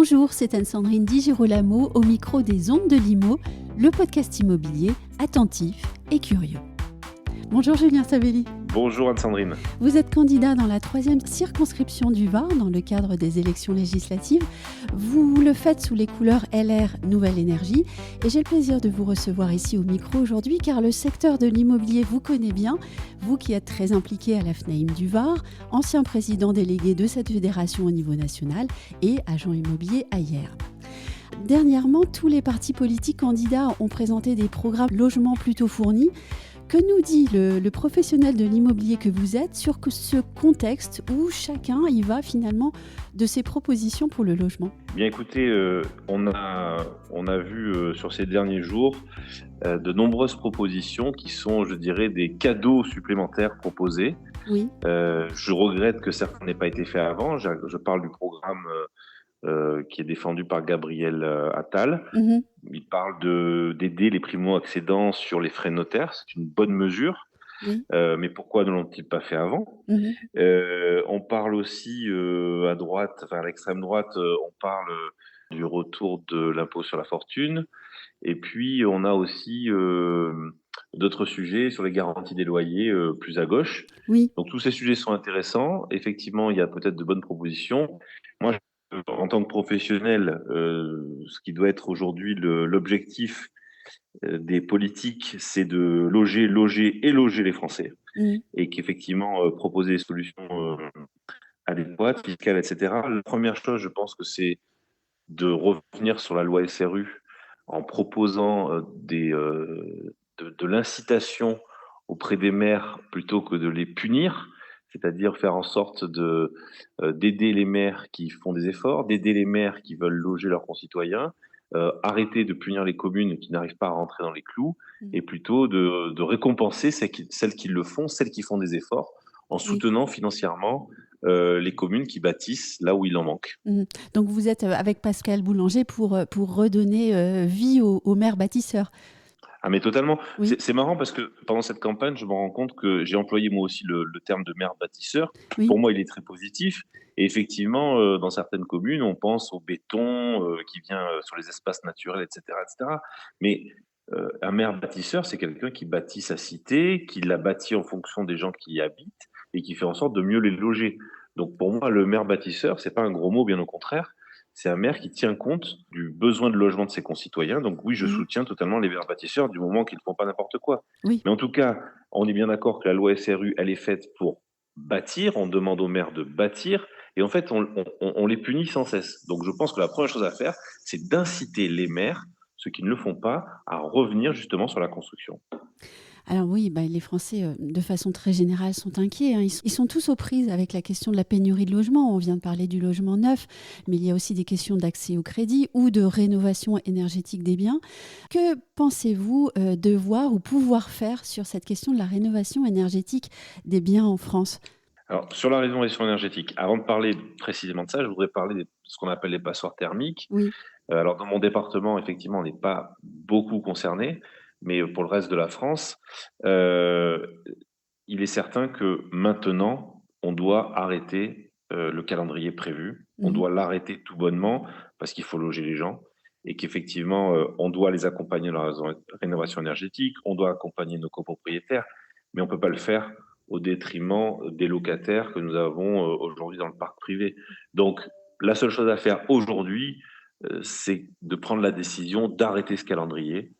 Bonjour, c'est Anne-Sandrine Di Girolamo au micro des Ondes de Limo, le podcast immobilier attentif et curieux. Bonjour Julien Savelli. Bonjour Anne-Sandrine. Vous êtes candidat dans la 3e circonscription du Var dans le cadre des élections législatives. Vous le faites sous les couleurs LR Nouvelle Énergie et j'ai le plaisir de vous recevoir ici au micro aujourd'hui car le secteur de l'immobilier vous connaît bien, vous qui êtes très impliqué à la FNAIM du Var, ancien président délégué de cette fédération au niveau national et agent immobilier à Hyères. Dernièrement, tous les partis politiques candidats ont présenté des programmes logements plutôt fournis. Que nous dit le professionnel de l'immobilier que vous êtes sur ce contexte où chacun y va finalement de ses propositions pour le logement ? Bien écoutez, on a vu sur ces derniers jours de nombreuses propositions qui sont, je dirais, des cadeaux supplémentaires proposés. Oui. Je regrette que certains n'aient pas été faits avant. Je parle du programme qui est défendu par Gabriel Attal. Mm-hmm. Il parle d'aider les primo-accédants sur les frais notaires. C'est une bonne mesure. Oui. Mais pourquoi ne l'ont-ils pas fait avant ? On parle aussi à droite, enfin à l'extrême droite, on parle du retour de l'impôt sur la fortune. Et puis on a aussi d'autres sujets sur les garanties des loyers plus à gauche. Oui. Donc tous ces sujets sont intéressants. Effectivement, il y a peut-être de bonnes propositions. Moi, en tant que professionnel, ce qui doit être aujourd'hui l'objectif des politiques, c'est de loger les Français. Et qu'effectivement, proposer des solutions adéquates, fiscales, etc. La première chose, je pense que c'est de revenir sur la loi SRU en proposant de l'incitation auprès des maires plutôt que de les punir. C'est-à-dire faire en sorte d'aider les maires qui font des efforts, d'aider les maires qui veulent loger leurs concitoyens, arrêter de punir les communes qui n'arrivent pas à rentrer dans les clous, et plutôt de récompenser celles qui le font, celles qui font des efforts, en soutenant financièrement les communes qui bâtissent là où il en manque. Donc vous êtes avec Pascal Boulanger pour redonner vie aux maires bâtisseurs. Ah mais totalement. Oui. C'est marrant parce que pendant cette campagne, je me rends compte que j'ai employé moi aussi le terme de maire bâtisseur. Oui. Pour moi, il est très positif. Et effectivement, dans certaines communes, on pense au béton qui vient sur les espaces naturels, etc., etc. Mais un maire bâtisseur, c'est quelqu'un qui bâtit sa cité, qui la bâtit en fonction des gens qui y habitent et qui fait en sorte de mieux les loger. Donc pour moi, le maire bâtisseur, c'est pas un gros mot, bien au contraire. C'est un maire qui tient compte du besoin de logement de ses concitoyens. Donc oui, je soutiens totalement les maires bâtisseurs du moment qu'ils ne font pas n'importe quoi. Oui. Mais en tout cas, on est bien d'accord que la loi SRU, elle est faite pour bâtir. On demande aux maires de bâtir. Et en fait, on les punit sans cesse. Donc je pense que la première chose à faire, c'est d'inciter les maires, ceux qui ne le font pas, à revenir justement sur la construction. Alors oui, les Français, de façon très générale, sont inquiets. Ils sont tous aux prises avec la question de la pénurie de logement. On vient de parler du logement neuf, mais il y a aussi des questions d'accès au crédit ou de rénovation énergétique des biens. Que pensez-vous devoir ou pouvoir faire sur cette question de la rénovation énergétique des biens en France ? Alors, sur la rénovation énergétique, avant de parler précisément de ça, je voudrais parler de ce qu'on appelle les passoires thermiques. Oui. Alors, dans mon département, effectivement, on n'est pas beaucoup concerné. Mais pour le reste de la France, il est certain que maintenant, on doit arrêter le calendrier prévu. On doit l'arrêter tout bonnement parce qu'il faut loger les gens et qu'effectivement, on doit les accompagner dans la rénovation énergétique, on doit accompagner nos copropriétaires, mais on ne peut pas le faire au détriment des locataires que nous avons aujourd'hui dans le parc privé. Donc, la seule chose à faire aujourd'hui, c'est de prendre la décision d'arrêter ce calendrier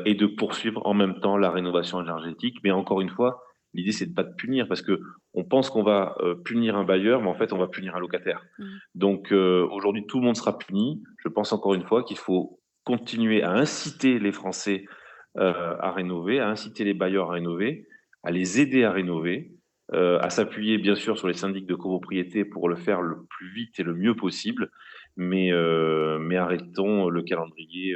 et de poursuivre en même temps la rénovation énergétique. Mais encore une fois, l'idée, c'est de pas de punir, parce que on pense qu'on va punir un bailleur, mais en fait, on va punir un locataire. Donc aujourd'hui, tout le monde sera puni. Je pense encore une fois qu'il faut continuer à inciter les Français à rénover, à inciter les bailleurs à rénover, à les aider à rénover, à s'appuyer bien sûr sur les syndics de copropriété pour le faire le plus vite et le mieux possible, mais arrêtons le calendrier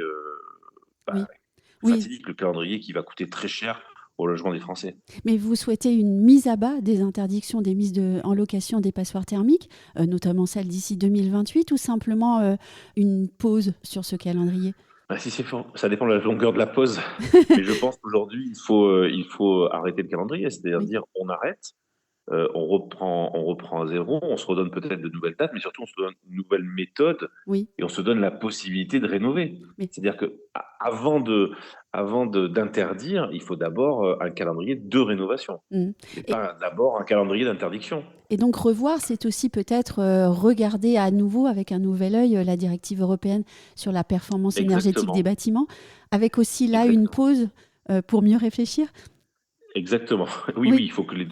fatidique, le calendrier qui va coûter très cher au logement des Français. Mais vous souhaitez une mise à bas des interdictions des mises en location des passoires thermiques, notamment celles d'ici 2028, ou simplement une pause sur ce calendrier ? Ça dépend de la longueur de la pause. Mais je pense qu'aujourd'hui, il faut arrêter le calendrier, c'est-à-dire dire on arrête. on reprend à zéro, on se redonne peut-être de nouvelles dates, mais surtout on se donne une nouvelle méthode Oui, et on se donne la possibilité de rénover. mais C'est-à-dire que avant d'interdire, il faut d'abord un calendrier de rénovation, mmh mais et pas d'abord un calendrier d'interdiction. donc revoir, c'est aussi peut-être, regarder à nouveau avec un nouvel œil, la directive européenne sur la performance énergétique des Exactement, bâtiments, avec aussi là une exactement. pause, pour mieux réfléchir? Exactement. Oui, oui, Oui. il faut que des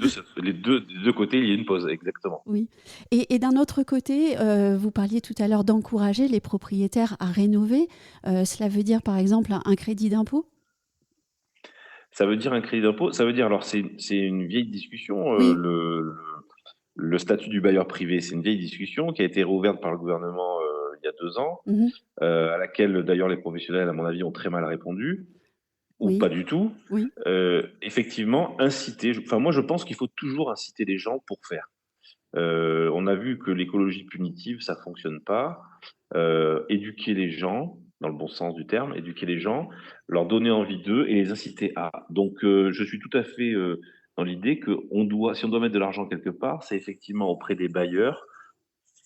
deux côtés, il y ait une pause, exactement. Oui et d'un autre côté, vous parliez tout à l'heure d'encourager les propriétaires à rénover. Cela veut dire, par exemple, un crédit d'impôt? Ça veut dire un crédit d'impôt, ça veut dire alors c'est une vieille discussion, Oui. le statut du bailleur privé, c'est une vieille discussion qui a été rouverte par le gouvernement, il y a 2 ans, Mmh. à laquelle d'ailleurs les professionnels, à mon avis, ont très mal répondu ou pas Oui, du tout. oui. Effectivement, inciter, enfin moi je pense qu'il faut toujours inciter les gens pour faire. On a vu que l'écologie punitive, ça fonctionne pas. Éduquer les gens, dans le bon sens du terme, éduquer les gens, leur donner envie d'eux et les inciter à. Donc, je suis tout à fait dans l'idée que si on doit mettre de l'argent quelque part, c'est effectivement auprès des bailleurs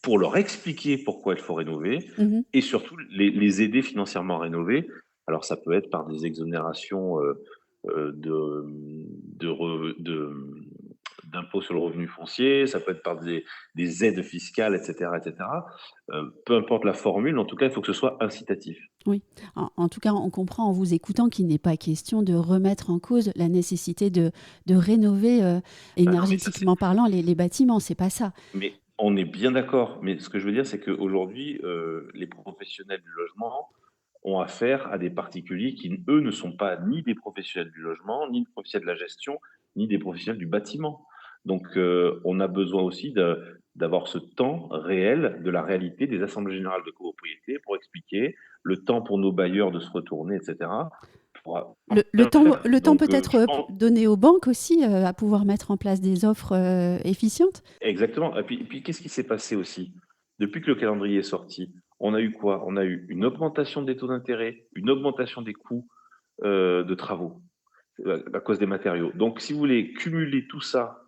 pour leur expliquer pourquoi il faut rénover Mmh. et surtout les aider financièrement à rénover. Alors, ça peut être par des exonérations d'impôts sur le revenu foncier, ça peut être par des aides fiscales, etc., etc. Peu importe la formule, en tout cas, il faut que ce soit incitatif. Oui. En tout cas, on comprend en vous écoutant qu'il n'est pas question de remettre en cause la nécessité de rénover, Ah non, mais ça, c'est. énergétiquement parlant les bâtiments, c'est pas ça. Mais on est bien d'accord. Mais ce que je veux dire, c'est qu'aujourd'hui, les professionnels du logement ont affaire à des particuliers qui, eux, ne sont pas ni des professionnels du logement, ni des professionnels de la gestion, ni des professionnels du bâtiment. Donc, on a besoin aussi d'avoir ce temps réel de la réalité des assemblées générales de copropriété pour expliquer, le temps pour nos bailleurs de se retourner, etc., pour Le bien temps faire. le temps Donc, peut-être, je pense. donné aux banques aussi, à pouvoir mettre en place des offres, efficientes? Exactement. Et puis qu'est-ce qui s'est passé aussi? Depuis que le calendrier est sorti, on a eu quoi? On a eu une augmentation des taux d'intérêt, une augmentation des coûts de travaux à cause des matériaux. Donc, si vous voulez cumuler tout ça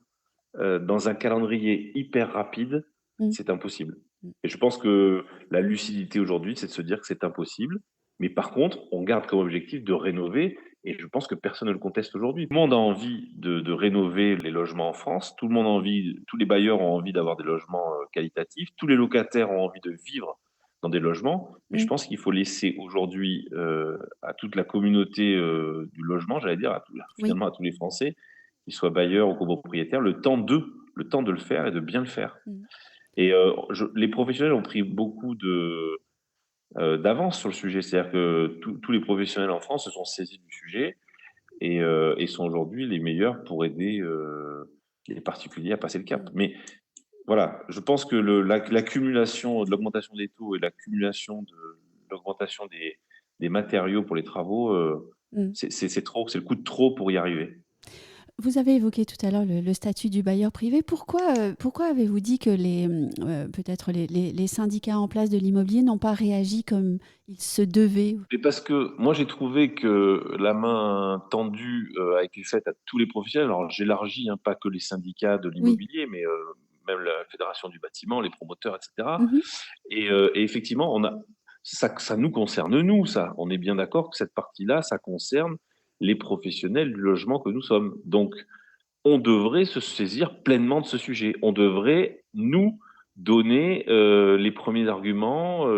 dans un calendrier hyper rapide, Mmh. c'est impossible. Mmh. Et je pense que la lucidité aujourd'hui, c'est de se dire que c'est impossible. Mais par contre, on garde comme objectif de rénover. Et je pense que personne ne le conteste aujourd'hui. Tout le monde a envie de rénover les logements en France. Tout le monde a envie, tous les bailleurs ont envie d'avoir des logements qualitatifs. Tous les locataires ont envie de vivre dans des logements. Mais je Mmh. pense qu'il faut laisser aujourd'hui à toute la communauté du logement, j'allais dire, Oui. finalement à tous les Français, qu'ils soient bailleurs ou copropriétaires, le temps de le faire et de bien le faire. Mmh. Et les professionnels ont pris beaucoup d'avance sur le sujet. C'est-à-dire que tous les professionnels en France se sont saisis du sujet et sont aujourd'hui les meilleurs pour aider les particuliers à passer le cap. Mmh. Mais voilà, je pense que l'accumulation de l'augmentation des taux et l'accumulation de l'augmentation des matériaux pour les travaux, Mmh. c'est trop, c'est le coup de trop pour y arriver. Vous avez évoqué tout à l'heure le statut du bailleur privé. Pourquoi avez-vous dit que peut-être les syndicats en place de l'immobilier n'ont pas réagi comme il se devait? Et parce que moi, j'ai trouvé que la main tendue a été faite à tous les professionnels. Alors, j'élargis, hein, pas que les syndicats de Oui. l'immobilier, mais même la fédération du bâtiment, les promoteurs, etc. Mmh. Et effectivement, ça nous concerne, nous, ça. On est bien d'accord que cette partie-là, ça concerne les professionnels du logement que nous sommes. Donc, on devrait se saisir pleinement de ce sujet. On devrait nous donner les premiers arguments,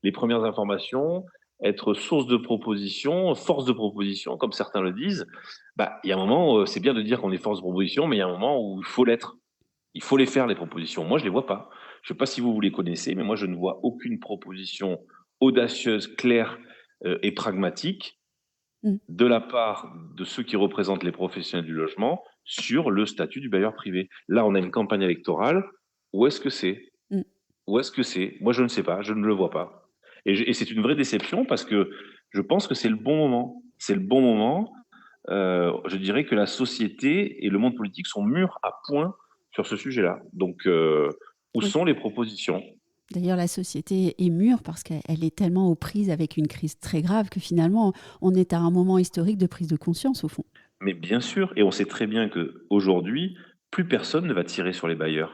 les premières informations, être source de proposition, force de proposition, comme certains le disent. Bah, il y a un moment, c'est bien de dire qu'on est force de proposition, mais il y a un moment où il faut l'être. Il faut les faire, les propositions. Moi, je les vois pas. Je ne sais pas si vous les connaissez, mais moi, je ne vois aucune proposition audacieuse, claire et pragmatique Mmh. de la part de ceux qui représentent les professionnels du logement sur le statut du bailleur privé. Là, on a une campagne électorale. Où est-ce que c'est? Mmh. Où est-ce que c'est? Moi, je ne sais pas, je ne le vois pas. Et c'est une vraie déception parce que je pense que c'est le bon moment. C'est le bon moment. Je dirais que la société et le monde politique sont mûrs à point sur ce sujet-là. Donc, où Oui. sont les propositions? D'ailleurs, la société est mûre parce qu'elle est tellement aux prises avec une crise très grave que finalement, on est à un moment historique de prise de conscience, au fond. Mais bien sûr, et on sait très bien qu'aujourd'hui, plus personne ne va tirer sur les bailleurs.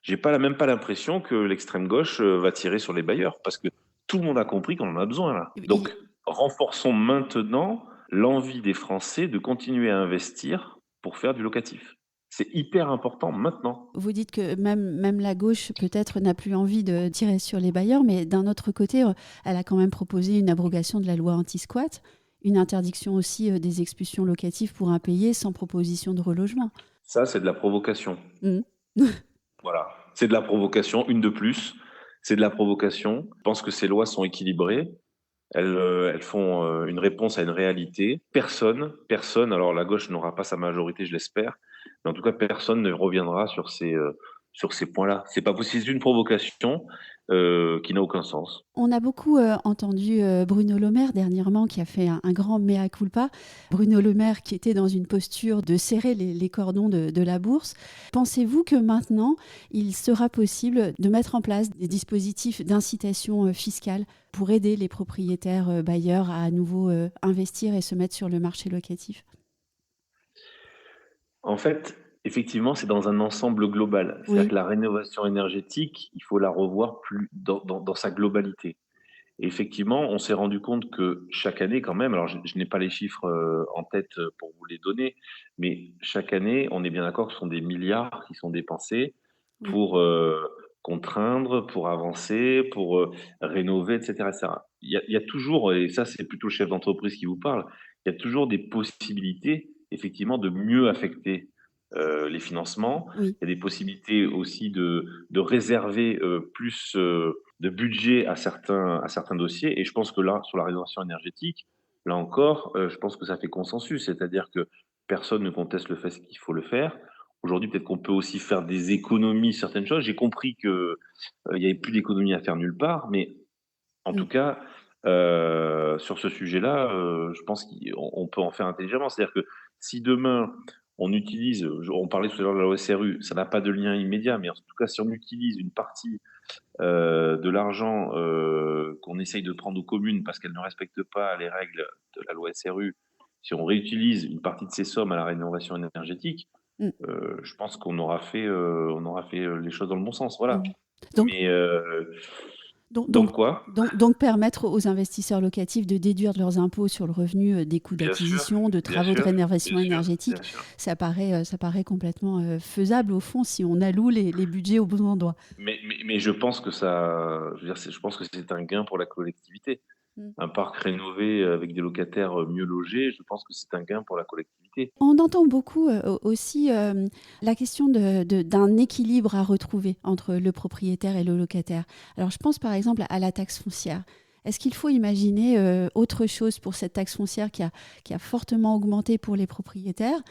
J'ai même pas l'impression que l'extrême gauche va tirer sur les bailleurs, parce que tout le monde a compris qu'on en a besoin là. Et Donc, renforçons maintenant l'envie des Français de continuer à investir pour faire du locatif. C'est hyper important maintenant. vous dites que même la gauche, peut-être, n'a plus envie de tirer sur les bailleurs, mais d'un autre côté, elle a quand même proposé une abrogation de la loi anti-squat, une interdiction aussi des expulsions locatives pour impayés sans proposition de relogement. Ça, c'est de la provocation. Mmh. Voilà. C'est de la provocation, une de plus. C'est de la provocation. Je pense que ces lois sont équilibrées. Elles font une réponse à une réalité. Personne, alors la gauche n'aura pas sa majorité, je l'espère, mais en tout cas, personne ne reviendra sur ces points-là. C'est pas possible, c'est une provocation qui n'a aucun sens. On a beaucoup entendu Bruno Le Maire dernièrement qui a fait un grand mea culpa. Bruno Le Maire qui était dans une posture de serrer les cordons de la bourse. Pensez-vous que maintenant, il sera possible de mettre en place des dispositifs d'incitation fiscale pour aider les propriétaires bailleurs à nouveau investir et se mettre sur le marché locatif? En fait, effectivement, c'est dans un ensemble global. C'est-à-dire que Oui, la rénovation énergétique, il faut la revoir plus dans sa globalité. Et effectivement, on s'est rendu compte que chaque année, quand même, alors je n'ai pas les chiffres en tête pour vous les donner, mais chaque année, on est bien d'accord que ce sont des milliards qui sont dépensés oui. pour contraindre, pour avancer, pour rénover, etc., etc. Il y a toujours, et ça c'est plutôt le chef d'entreprise qui vous parle, il y a toujours des possibilités, effectivement, de mieux affecter les financements. Oui. Il y a des possibilités aussi de réserver plus de budget à certains dossiers. Et je pense que là, sur la rénovation énergétique, là encore, je pense que ça fait consensus. C'est-à-dire que personne ne conteste le fait qu'il faut le faire. Aujourd'hui, peut-être qu'on peut aussi faire des économies, certaines choses. J'ai compris que il n'y avait plus d'économies à faire nulle part, mais en Mm. tout cas, sur ce sujet-là, je pense qu'on peut en faire intelligemment. C'est-à-dire que si demain on utilise, on parlait tout à l'heure de la loi SRU, ça n'a pas de lien immédiat, mais en tout cas, si on utilise une partie de l'argent qu'on essaye de prendre aux communes parce qu'elles ne respectent pas les règles de la loi SRU, si on réutilise une partie de ces sommes à la rénovation énergétique, Mm. je pense on aura fait les choses dans le bon sens. Voilà. Mm. Donc, Mais Donc, donc, donc quoi? donc permettre aux investisseurs locatifs de déduire de leurs impôts sur le revenu des coûts Bien sûr, d'acquisition, de bien travaux de sûr, bien rénovation sûr, énergétique, bien sûr. ça paraît complètement faisable au fond si on alloue les budgets au bon endroit. Mais je pense que ça, je veux dire, je pense que c'est un gain pour la collectivité. Mm. Un parc rénové avec des locataires mieux logés, je pense que c'est un gain pour la collectivité. On entend beaucoup aussi la question d'un équilibre à retrouver entre le propriétaire et le locataire. Alors je pense par exemple à la taxe foncière. Est-ce qu'il faut imaginer autre chose pour cette taxe foncière qui a fortement augmenté pour les propriétaires,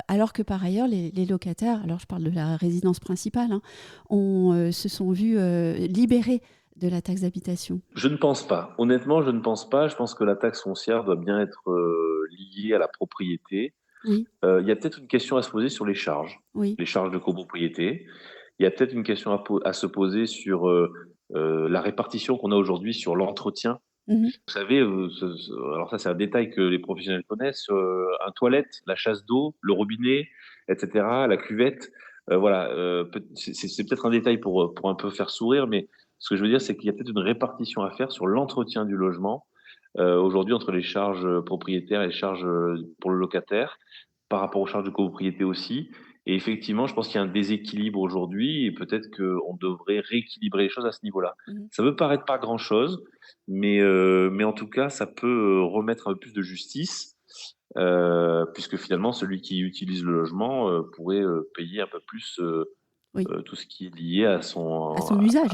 alors que par ailleurs les locataires, alors je parle de la résidence principale, hein, se sont vus libérés de la taxe d'habitation? Je ne pense pas. Honnêtement, je ne pense pas. Je pense que la taxe foncière doit bien être liée à la propriété. Oui, Il y a peut-être une question à se poser sur oui. les charges de copropriété. Il y a peut-être une question à se poser sur la répartition qu'on a aujourd'hui sur l'entretien. Mhm. Vous savez, alors ça c'est un détail que les professionnels connaissent, un toilette, la chasse d'eau, le robinet, etc., la cuvette. Voilà, c'est peut-être un détail pour un peu faire sourire, mais ce que je veux dire, c'est qu'il y a peut-être une répartition à faire sur l'entretien du logement aujourd'hui entre les charges propriétaires et les charges pour le locataire, par rapport aux charges de copropriété aussi. Et effectivement, je pense qu'il y a un déséquilibre aujourd'hui et peut-être qu'on devrait rééquilibrer les choses à ce niveau-là. Mhm. Ça peut paraître pas grand-chose, mais en tout cas, ça peut remettre un peu plus de justice, puisque finalement, celui qui utilise le logement pourrait payer un peu plus Oui, tout ce qui est lié à à son usage.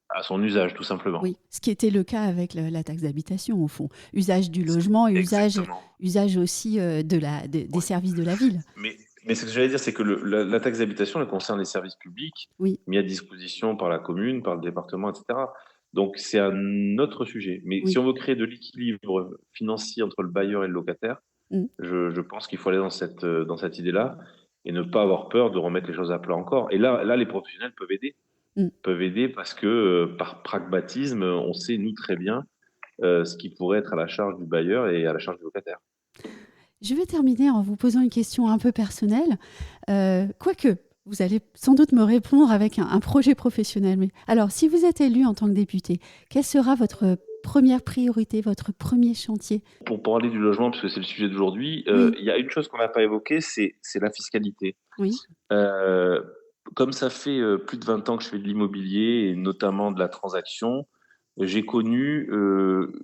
à son usage, tout simplement. Oui, ce qui était le cas avec la taxe d'habitation, au fond. Usage du logement, Exactement. usage aussi des Oui. services de la ville. Mais ce que j'allais dire, c'est que la taxe d'habitation, elle concerne les services publics Oui, mis à disposition par la commune, par le département, etc. Donc c'est un autre sujet. Mais si oui. on veut créer de l'équilibre financier entre le bailleur et le locataire, Mm. je pense qu'il faut aller dans cette idée-là et ne pas avoir peur de remettre les choses à plat encore. Et là les professionnels Mm. peuvent aider parce que par pragmatisme, on sait, nous, très bien ce qui pourrait être à la charge du bailleur et à la charge du locataire. Je vais terminer en vous posant une question un peu personnelle, quoique vous allez sans doute me répondre avec un projet professionnel. Mais alors, si vous êtes élu en tant que député, quelle sera votre première priorité, votre premier chantier? Pour parler du logement, parce que c'est le sujet d'aujourd'hui, Oui, il y a une chose qu'on n'a pas évoquée, c'est la fiscalité. oui, Euh, Comme ça fait plus de 20 ans que je fais de l'immobilier et notamment de la transaction, j'ai connu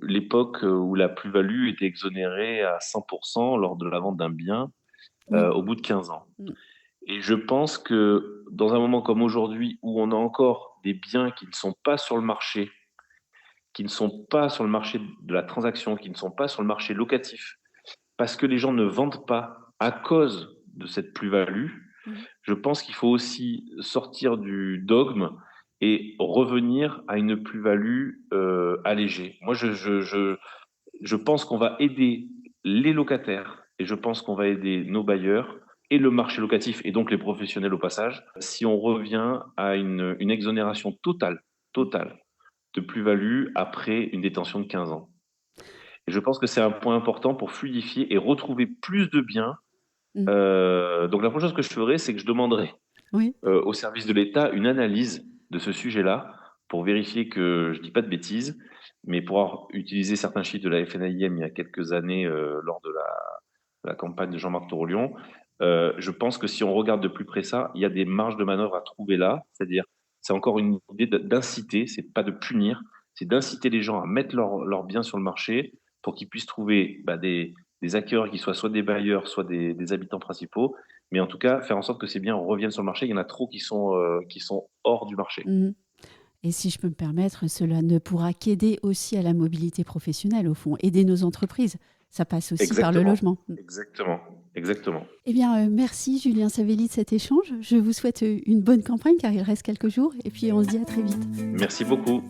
l'époque où la plus-value était exonérée à 100% lors de la vente d'un bien oui. au bout de 15 ans. Mm, Et je pense que dans un moment comme aujourd'hui où on a encore des biens qui ne sont pas sur le marché, qui ne sont pas sur le marché de la transaction, qui ne sont pas sur le marché locatif, parce que les gens ne vendent pas à cause de cette plus-value, mm, je pense qu'il faut aussi sortir du dogme et revenir à une plus-value allégée. Moi, je pense qu'on va aider les locataires et je pense qu'on va aider nos bailleurs et le marché locatif et donc les professionnels au passage, si on revient à une exonération mm, totale de plus-value après une détention de 15 ans. Et je pense que c'est un point important pour fluidifier et retrouver plus de biens. mm. Donc la première chose que je ferai, c'est que je demanderai Oui. au service de l'État une analyse de ce sujet-là pour vérifier que je ne dis pas de bêtises, mais pour avoir utilisé certains chiffres de la FNAIM il y a quelques années lors de la campagne de Jean-Marc Torolion, je pense que si on regarde de plus près ça, il y a des marges de manœuvre à trouver là, c'est-à-dire c'est encore une idée d'inciter, c'est pas de punir, c'est d'inciter les gens à mettre leurs biens sur le marché pour qu'ils puissent trouver des acquéreurs qui soient soit des bailleurs, soit des habitants principaux, mais en tout cas faire en sorte que ces biens reviennent sur le marché. Il y en a trop qui sont hors du marché. Mm. Et si je peux me permettre, cela ne pourra qu'aider aussi à la mobilité professionnelle, au fond, aider nos entreprises. Ça passe aussi par le Exactement, logement. exactement, exactement. Eh bien, merci Julien Savelli de cet échange. Je vous souhaite une bonne campagne car il reste quelques jours et puis on se dit à très vite. Merci beaucoup.